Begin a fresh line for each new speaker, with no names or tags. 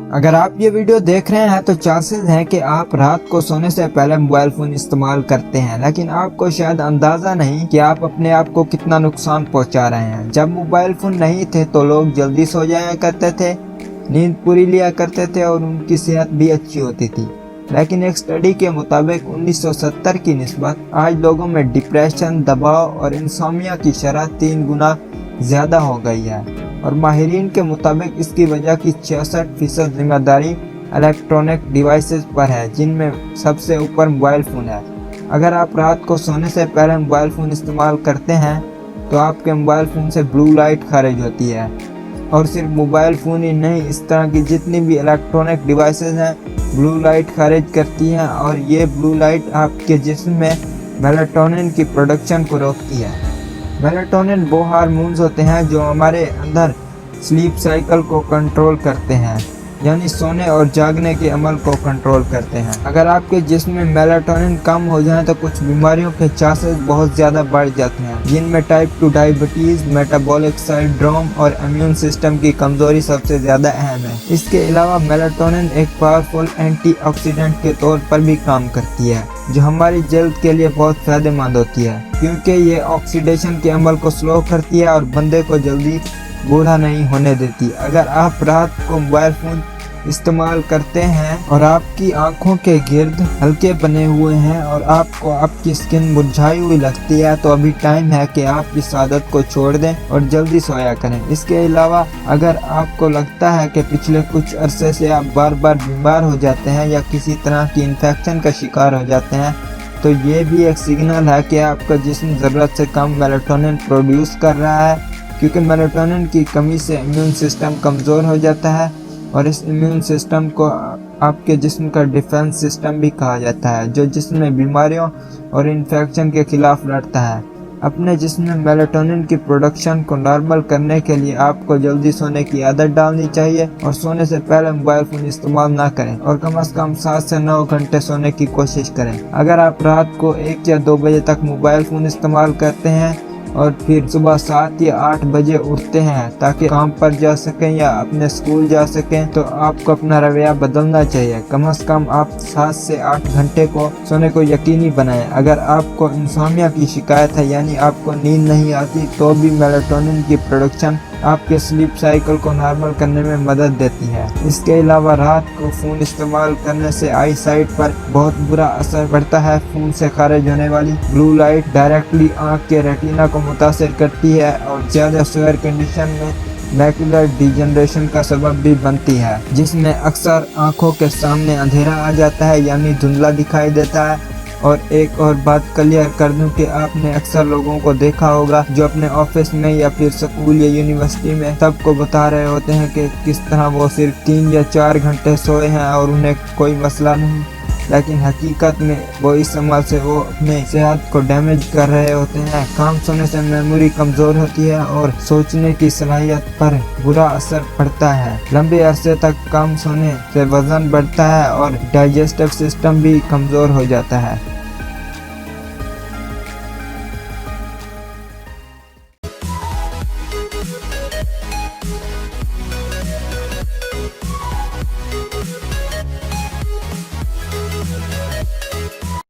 अगर आप ये वीडियो देख रहे हैं तो चांसेस हैं कि आप रात को सोने से पहले मोबाइल फोन इस्तेमाल करते हैं, लेकिन आपको शायद अंदाजा नहीं कि आप अपने आप को कितना नुकसान पहुंचा रहे हैं। जब मोबाइल फोन नहीं थे तो लोग जल्दी सो जाया करते थे, नींद पूरी लिया करते थे और उनकी सेहत भी अच्छी होती थी। लेकिन एक स्टडी के मुताबिक 1970 की निस्बत आज लोगों में डिप्रेशन, दबाव और इंसोम्निया की शरह 3 गुना ज्यादा हो गई है और माहिरीन के मुताबिक इसकी वजह की 66% जिम्मेदारी इलेक्ट्रॉनिक डिवाइसेस पर है, जिनमें सबसे ऊपर मोबाइल फ़ोन है। अगर आप रात को सोने से पहले मोबाइल फ़ोन इस्तेमाल करते हैं तो आपके मोबाइल फ़ोन से ब्लू लाइट खारिज होती है और सिर्फ मोबाइल फ़ोन ही नहीं, इस तरह की जितनी भी इलेक्ट्रॉनिक डिवाइसेस हैं ब्लू लाइट खारिज करती हैं और ये ब्लू लाइट आपके जिस्म में मेलाटोनिन की प्रोडक्शन को रोकती है। मेलाटोनिन वो हार्मोन्स होते हैं जो हमारे अंदर स्लीप साइकिल को कंट्रोल करते हैं, यानी सोने और जागने के अमल को कंट्रोल करते हैं। अगर आपके जिस्म में मेलाटोनिन कम हो जाए तो कुछ बीमारियों के चांसेस बहुत ज़्यादा बढ़ जाते हैं, जिनमें टाइप 2 डायबिटीज़, मेटाबॉलिक सिंड्रोम और इम्यून सिस्टम की कमजोरी सबसे ज़्यादा अहम है। इसके अलावा मेलाटोनिन एक पावरफुल एंटीऑक्सीडेंट के तौर पर भी काम करती है, जो हमारी जल्द के लिए बहुत फायदेमंद होती है, क्योंकि ये ऑक्सीडेशन के अमल को स्लो करती है और बंदे को जल्दी बूढ़ा नहीं होने देती। अगर आप रात को मोबाइल फोन इस्तेमाल करते हैं और आपकी आंखों के गिर्द हल्के बने हुए हैं और आपको आपकी स्किन मुरझाई हुई लगती है तो अभी टाइम है कि आप इस आदत को छोड़ दें और जल्दी सोया करें। इसके अलावा अगर आपको लगता है कि पिछले कुछ अरसे से आप बार बार बीमार हो जाते हैं या किसी तरह की इन्फेक्शन का शिकार हो जाते हैं तो ये भी एक सिग्नल है कि आपका जिस्म ज़रूरत से कम मेलाटोनिन प्रोड्यूस कर रहा है, क्योंकि मेलाटोनिन की कमी से इम्यून सिस्टम कमज़ोर हो जाता है और इस इम्यून सिस्टम को आपके जिस्म का डिफेंस सिस्टम भी कहा जाता है, जो जिस्म में बीमारियों और इन्फेक्शन के खिलाफ लड़ता है। अपने जिस्म में मेलाटोनिन की प्रोडक्शन को नॉर्मल करने के लिए आपको जल्दी सोने की आदत डालनी चाहिए और सोने से पहले मोबाइल फ़ोन इस्तेमाल ना करें और कम से कम 7 से 9 घंटे सोने की कोशिश करें। अगर आप रात को 1 या 2 बजे तक मोबाइल फ़ोन इस्तेमाल करते हैं और फिर सुबह 7 या 8 बजे उठते हैं ताकि काम पर जा सकें या अपने स्कूल जा सकें, तो आपको अपना रवैया बदलना चाहिए। कम से कम आप 7 से 8 घंटे को सोने को यकीनी बनाएं। अगर आपको इंसोम्निया की शिकायत है, यानी आपको नींद नहीं आती, तो भी मेलाटोनिन की प्रोडक्शन आपके स्लीप साइकिल को नॉर्मल करने में मदद देती है। इसके अलावा रात को फ़ोन इस्तेमाल करने से आई साइट पर बहुत बुरा असर पड़ता है। फ़ोन से खारिज होने वाली ब्लू लाइट डायरेक्टली आँख के रेटिना को मुतासिर करती है और ज़्यादा सोयर कंडीशन में मैकुलर डिजनरेशन का सबब भी बनती है, जिसमें अक्सर आँखों के सामने अंधेरा आ जाता है, यानी धुंधला दिखाई देता है। और एक और बात क्लियर कर दूं कि आपने अक्सर लोगों को देखा होगा जो अपने ऑफिस में या फिर स्कूल या यूनिवर्सिटी में सबको बता रहे होते हैं कि किस तरह वो सिर्फ 3 या 4 घंटे सोए हैं और उन्हें कोई मसला नहीं, लेकिन हकीकत में वो इस अमल से वो अपने सेहत को डैमेज कर रहे होते हैं। कम सोने से मेमोरी कमज़ोर होती है और सोचने की सलाहियत पर बुरा असर पड़ता है। लंबे अरसे तक कम सोने से वज़न बढ़ता है और डाइजेस्टिव सिस्टम भी कमज़ोर हो जाता है।